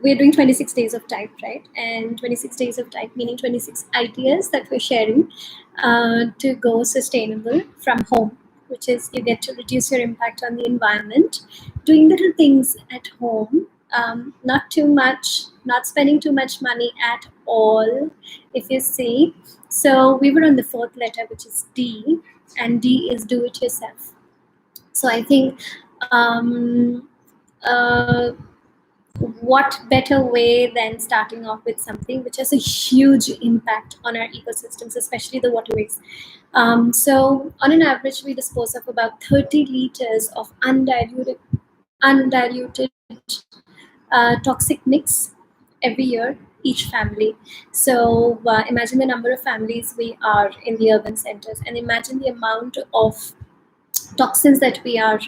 we're doing 26 days of type, right? And 26 days of type meaning 26 ideas that we're sharing to go sustainable from home, which is you get to reduce your impact on the environment, doing little things at home, not too much, not spending too much money at all, if you see. So we were on the fourth letter, which is D, and D is do it yourself. So I think uh, what better way than starting off with something which has a huge impact on our ecosystems, especially the waterways. So on an average, we dispose of about 30 liters of undiluted toxic mix every year, each family. So imagine the number of families we are in the urban centers, and imagine the amount of toxins that we are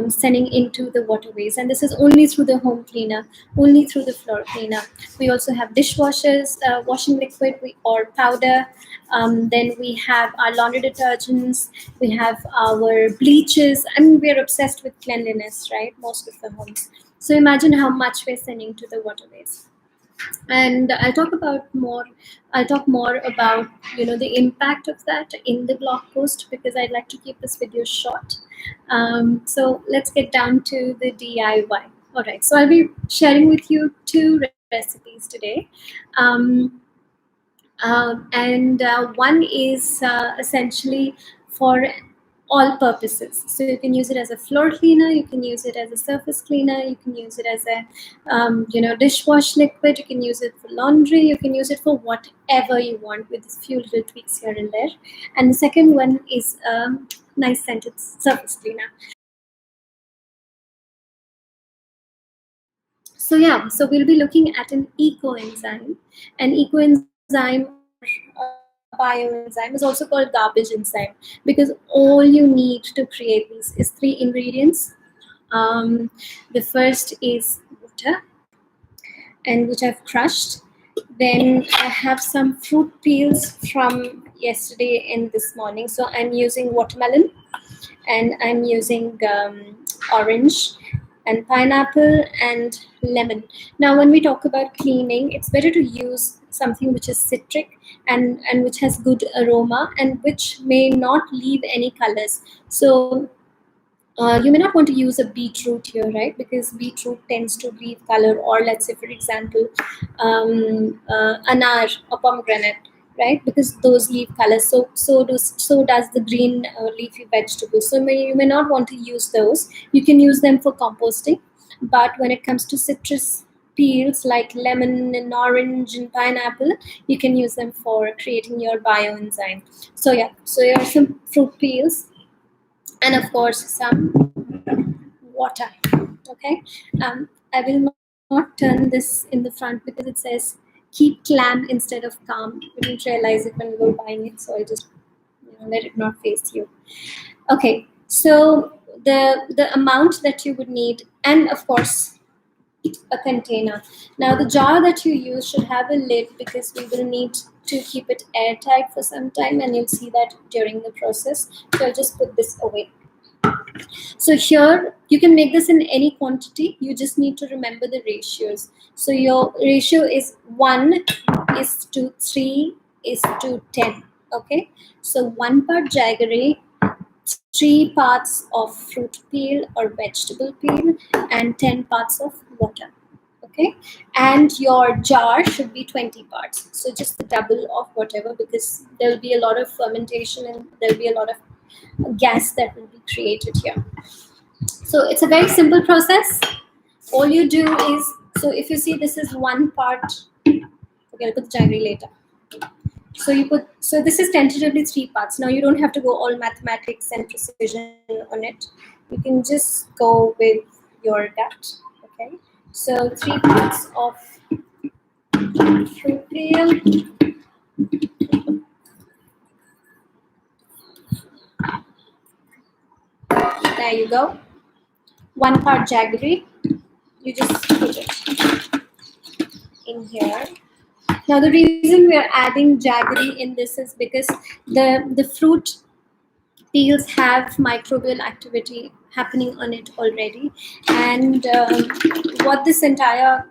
sending into the waterways. And this is only through the home cleaner, only through the floor cleaner. We also have dishwashers, washing liquid or powder. Then we have our laundry detergents, we have our bleaches. I mean, we're obsessed with cleanliness, right? Most of the homes. So imagine how much we're sending to the waterways. And I'll talk more about the impact of that in the blog post, because I'd like to keep this video short. So let's get down to the DIY. All right, so I'll be sharing with you two recipes today. And one is essentially for all purposes. So you can use it as a floor cleaner, you can use it as a surface cleaner, you can use it as a dishwash liquid, you can use it for laundry, you can use it for whatever you want with a few little tweaks here and there. And the second one is nice scented surface cleaner. So yeah, so we'll be looking at an ecoenzyme. An ecoenzyme, bioenzyme, is also called garbage enzyme, because all you need to create these is three ingredients. The first is water, and which I've crushed. Then I have some fruit peels from yesterday and this morning. So I'm using watermelon, and I'm using orange and pineapple and lemon. Now, when we talk about cleaning, it's better to use something which is citric and which has good aroma and which may not leave any colors. So you may not want to use a beetroot here, right? Because beetroot tends to leave color, or let's say, for example, anar or pomegranate, right? Because those leave color. So does the green leafy vegetables. So you may not want to use those. You can use them for composting, but when it comes to citrus peels like lemon and orange and pineapple, you can use them for creating your bioenzyme. So yeah, so here are some fruit peels, and of course some water. Okay, I will not turn this in the front because it says keep clam instead of calm. We didn't realize it when we were buying it, so I just let it not face you. Okay, so the amount that you would need, and of course a container. Now the jar that you use should have a lid, because we will need to keep it airtight for some time, and you'll see that during the process. So I'll just put this away. So here you can make this in any quantity. You just need to remember the ratios. So your ratio is 1:3:10. Okay, so 1 part jaggery, 3 parts of fruit peel or vegetable peel, and 10 parts of water. Okay, and your jar should be 20 parts. So just the double of whatever, because there will be a lot of fermentation and there will be a lot of gas that will be created here. So it's a very simple process. All you do is, so if you see, this is 1 part. Okay, I'll put the jaggery later. So this is tentatively 3 parts. Now you don't have to go all mathematics and precision on it. You can just go with your gut. Okay, so 3 parts of fruit peel. There you go. 1 part jaggery. You just put it in here. Now the reason we are adding jaggery in this is because the fruit peels have microbial activity happening on it already, and what this entire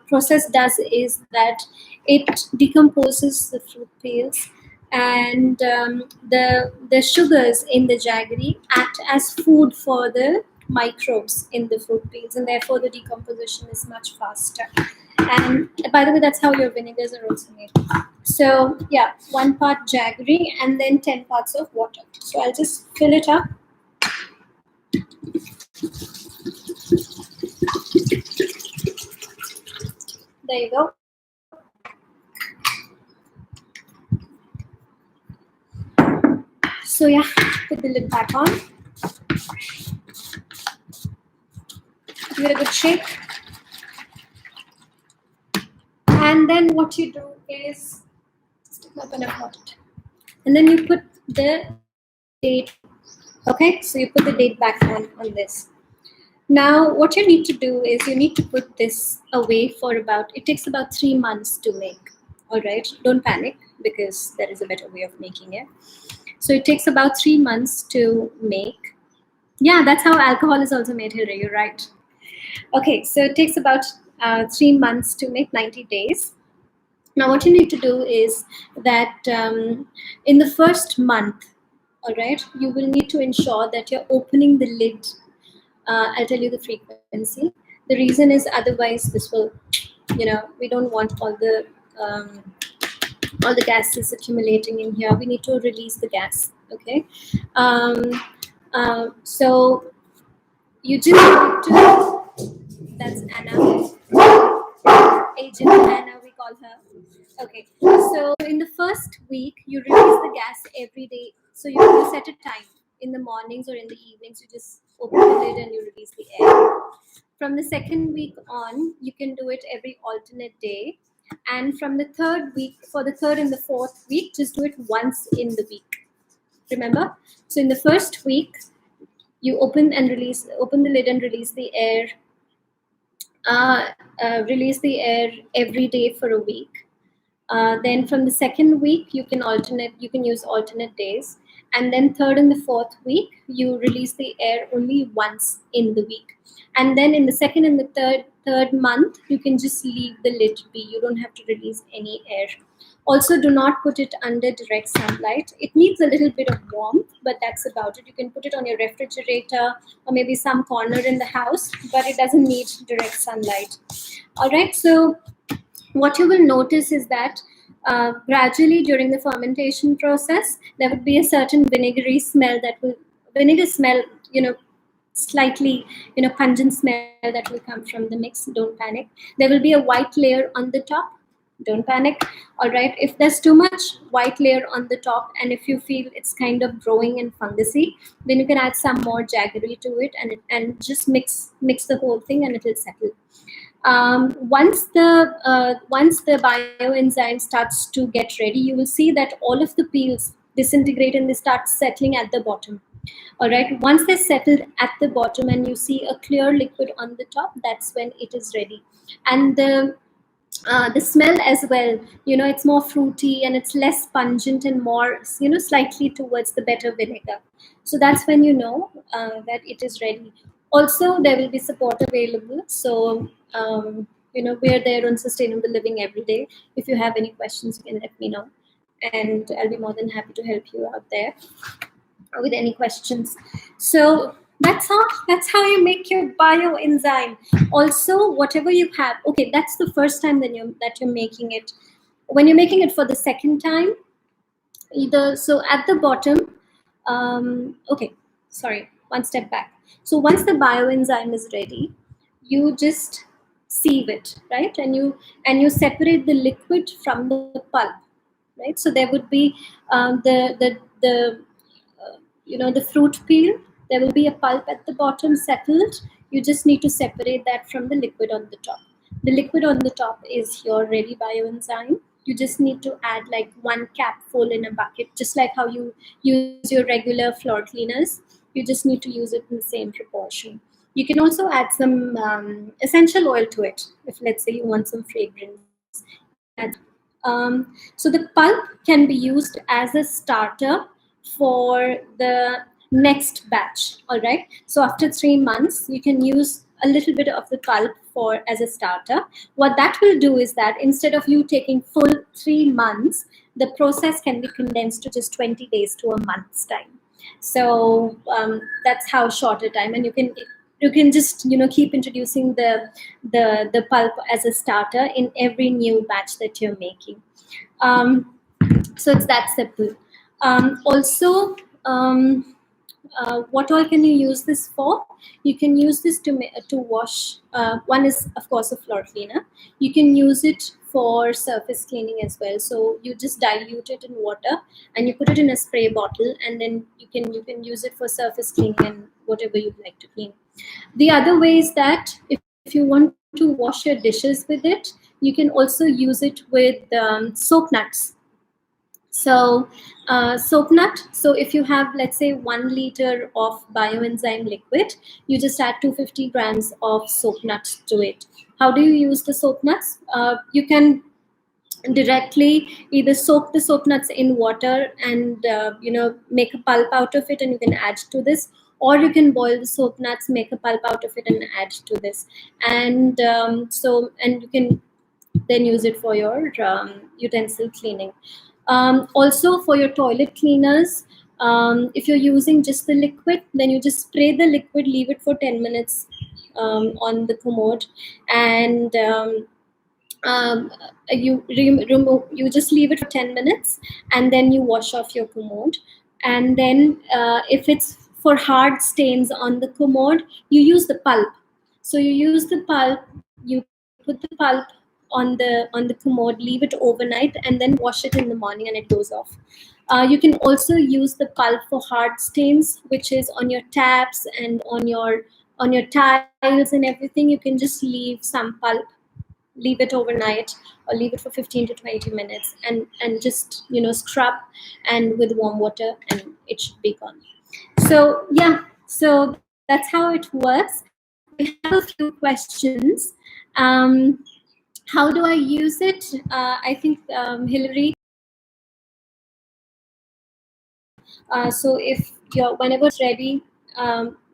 process does is that it decomposes the fruit peels, and the sugars in the jaggery act as food for the microbes in the fruit peels, and therefore the decomposition is much faster. And by the way, that's how your vinegars are also made. So yeah, 1 part jaggery and then 10 parts of water. So I'll just fill it up. There you go. So yeah, put the lid back on. Give it a good shake. And then what you do is open up it. And then you put the date. Okay, so you put the date back on this. Now what you need to do is you need to put this away for it takes about 3 months to make. All right, don't panic because there is a better way of making it. So it takes about 3 months to make. Yeah, that's how alcohol is also made, Hilary, you're right. Okay, so it takes about 3 months to make, 90 days. Now what you need to do is that in the first month, all right, you will need to ensure that you're opening the lid. I'll tell you the frequency. The reason is otherwise this will, we don't want all the gases accumulating in here. We need to release the gas. Okay, so you just need to. That's Anna, Agent Anna, we call her. Okay, so in the first week, you release the gas every day. So you set a time in the mornings or in the evenings. You just open the lid and you release the air. From the second week on, you can do it every alternate day. And from the third week, for the third and the fourth week, just do it once in the week. Remember? So in the first week, you open the lid and release the air. Release the air every day for a week. Then from the second week, you can use alternate days. And then third and the fourth week, you release the air only once in the week. And then in the second and the third month, you can just leave the lid be. You don't have to release any air. Also, do not put it under direct sunlight. It needs a little bit of warmth, but that's about it. You can put it on your refrigerator or maybe some corner in the house, but it doesn't need direct sunlight. All right, so what you will notice is that gradually during the fermentation process, there would be a certain vinegary smell vinegar smell, slightly, pungent smell that will come from the mix. Don't panic. There will be a white layer on the top. Don't panic. All right, if there's too much white layer on the top and if you feel it's kind of growing and fungusy, then you can add some more jaggery to it and just mix the whole thing and it will settle. Once the bioenzyme starts to get ready, you will see that all of the peels disintegrate and they start settling at the bottom. All right, once they're settled at the bottom and you see a clear liquid on the top, that's when it is ready. And the smell as well, it's more fruity and it's less pungent and more, slightly towards the better vinegar. So that's when you know that it is ready. Also, there will be support available. So, we're there on Sustainable Living every day. If you have any questions, you can let me know. And I'll be more than happy to help you out there with any questions. So that's how you make your bioenzyme. Also, whatever you have, okay, that's the first time that you're making it. When you're making it for the second time, so at the bottom, okay, sorry, one step back. So once the bioenzyme is ready, you just sieve it, right? And you separate the liquid from the pulp, right? So there would be the fruit peel. There will be a pulp at the bottom settled. You just need to separate that from the liquid on the top. The liquid on the top is your ready bioenzyme. You just need to add like 1 capful in a bucket, just like how you use your regular floor cleaners. You just need to use it in the same proportion. You can also add some essential oil to it. If let's say you want some fragrance. So the pulp can be used as a starter for the next batch. All right, so after 3 months you can use a little bit of the pulp for as a starter. What that will do is that instead of you taking full 3 months, the process can be condensed to just 20 days to a month's time. So that's how short a time, and you can just keep introducing the pulp as a starter in every new batch that you're making. So it's that simple. Also, what all can you use this for? You can use this to wash. One is, of course, a floor cleaner. You can use it for surface cleaning as well. So you just dilute it in water and you put it in a spray bottle, and then you can use it for surface cleaning and whatever you'd like to clean. The other way is that if you want to wash your dishes with it, you can also use it with soap nuts. So soap nut, so if you have, let's say, 1 liter of bioenzyme liquid, you just add 250 grams of soap nuts to it. How do you use the soap nuts? You can directly either soak the soap nuts in water and make a pulp out of it, and you can add to this, or you can boil the soap nuts, make a pulp out of it, and add to this. And and you can then use it for your utensil cleaning. Also for your toilet cleaners, if you're using just the liquid, then you just spray the liquid, leave it for 10 minutes on the commode, and you just leave it for 10 minutes, and then you wash off your commode. And then if it's for hard stains on the commode, you use the pulp. So you use the pulp, you put the pulp on the commode, leave it overnight, and then wash it in the morning, and it goes off. You can also use the pulp for hard stains, which is on your taps and on your tiles and everything. You can just leave some pulp, leave it overnight, or leave it for 15 to 20 minutes, and just scrub and with warm water, and it should be gone. So yeah, so that's how it works. We have a few questions. How do I use it? I think Hillary. So if whenever it's ready,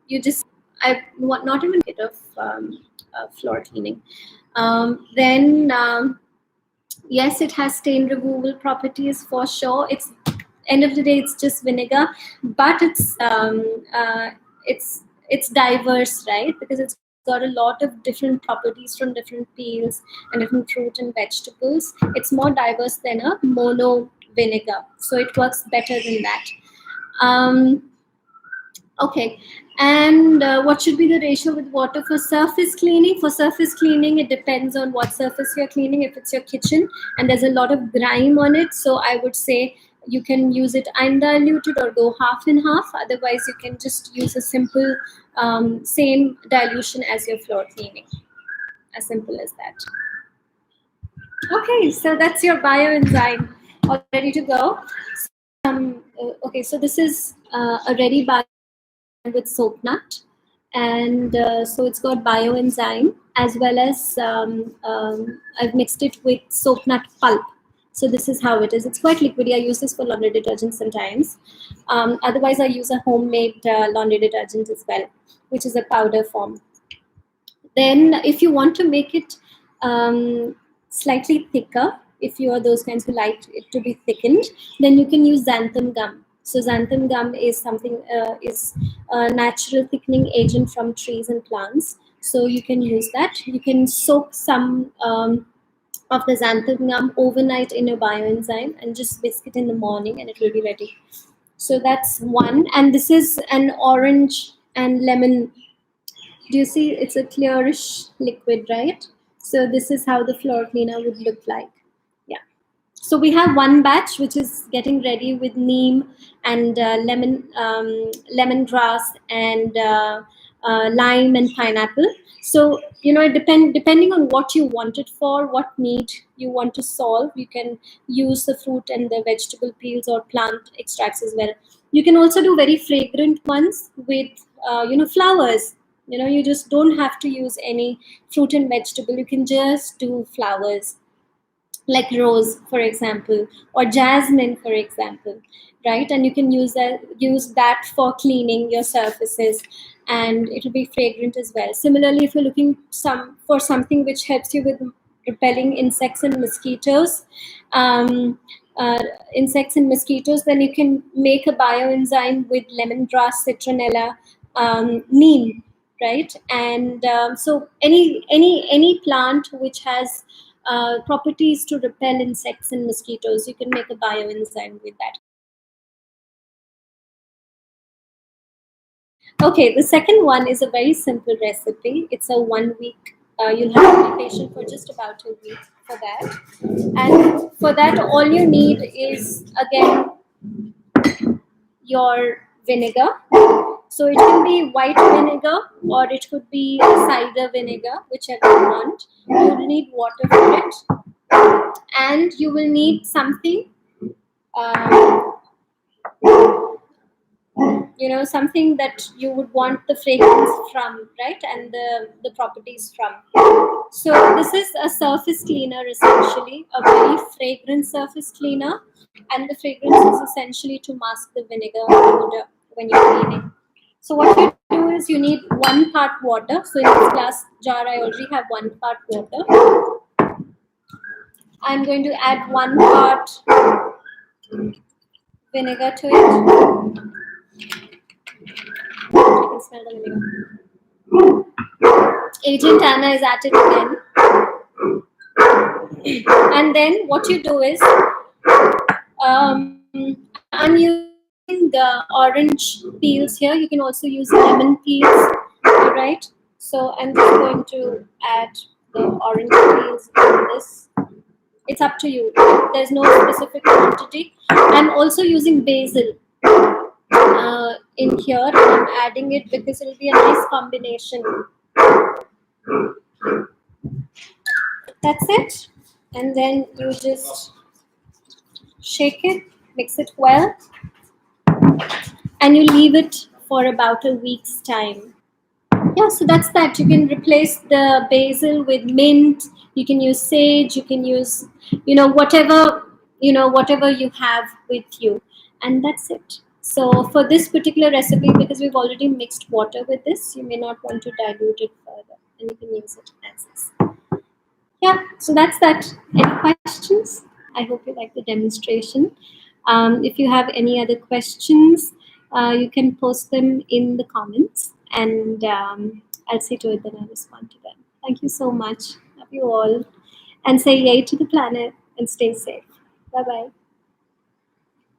you just I want not even a bit of floor cleaning. Then yes, it has stain removal properties for sure. It's end of the day, it's just vinegar, but it's diverse, right? Because it's got a lot of different properties from different peels and different fruit and vegetables. It's more diverse than a mono vinegar, so it works better than that. Okay, and what should be the ratio with water for surface cleaning? For surface cleaning, it depends on what surface you're cleaning. If it's your kitchen and there's a lot of grime on it, so I would say you can use it undiluted or go half and half. Otherwise, you can just use a simple same dilution as your floor cleaning. As simple as that. Okay, so that's your bioenzyme all ready to go. Okay, so this is a ready bio with soap nut, and so it's got bioenzyme as well as I've mixed it with soap nut pulp. So this is how it is. It's quite liquidy. I use this for laundry detergent sometimes. Otherwise, I use a homemade laundry detergent as well, which is a powder form. Then if you want to make it slightly thicker, if you are those kinds who like it to be thickened, then you can use xanthan gum. So xanthan gum is something is a natural thickening agent from trees and plants. So you can use that. You can soak some of the xanthan gum overnight in a bioenzyme and just whisk it in the morning, and it will be ready. So that's one. And this is an orange and lemon. Do you see? It's a clearish liquid, right? So this is how the floor cleaner would look like. Yeah. So we have one batch which is getting ready with neem and lemongrass and lime and pineapple. So depending on what you want it for, what need you want to solve, you can use the fruit and the vegetable peels or plant extracts as well. You can also do very fragrant ones with flowers. You just don't have to use any fruit and vegetable. You can just do flowers. like rose, for example, or jasmine, for example, right? And you can use that for cleaning your surfaces, and it will be fragrant as well. Similarly, if you're looking for something which helps you with repelling insects and mosquitoes, um, uh, then you can make a bioenzyme with lemongrass, citronella, neem, right? And so any plant which has properties to repel insects and mosquitoes, you can make a bioenzyme with that. Okay, the second one is a very simple recipe. It's a 1 week. You'll have to be patient for just about a week for that. And for that, all you need is, again, your vinegar. So it can be white vinegar or it could be cider vinegar, whichever you want. You'll need water for it. And you will need something, um, something that you would want the fragrance from, right? And the properties from. So this is a surface cleaner, essentially a very fragrant surface cleaner, and the fragrance is essentially to mask the vinegar odor when you're cleaning. So what you do is you need 1 part water. So in this glass jar I already have 1 part water. I'm going to add 1 part vinegar to it. I can smell the vinegar. Agent Anna is at it again. And then what you do is, I'm using the orange peels here. You can also use lemon peels, all right? So I'm just going to add the orange peels in this. It's up to you. There's no specific quantity. I'm also using basil in here. I'm adding it because it'll be a nice combination. That's it. And then you just shake it, mix it well, and you leave it for about a week's time. Yeah, so that's that. You can replace the basil with mint. You can use sage. You can use, whatever you have with you, and that's it. So for this particular recipe, because we've already mixed water with this, you may not want to dilute it further, and you can use it as is. Yeah, so that's that. Any questions? I hope you like the demonstration. If you have any other questions, you can post them in the comments, and I'll see to it that I respond to them. Thank you so much. Love you all. And say yay to the planet and stay safe. Bye bye.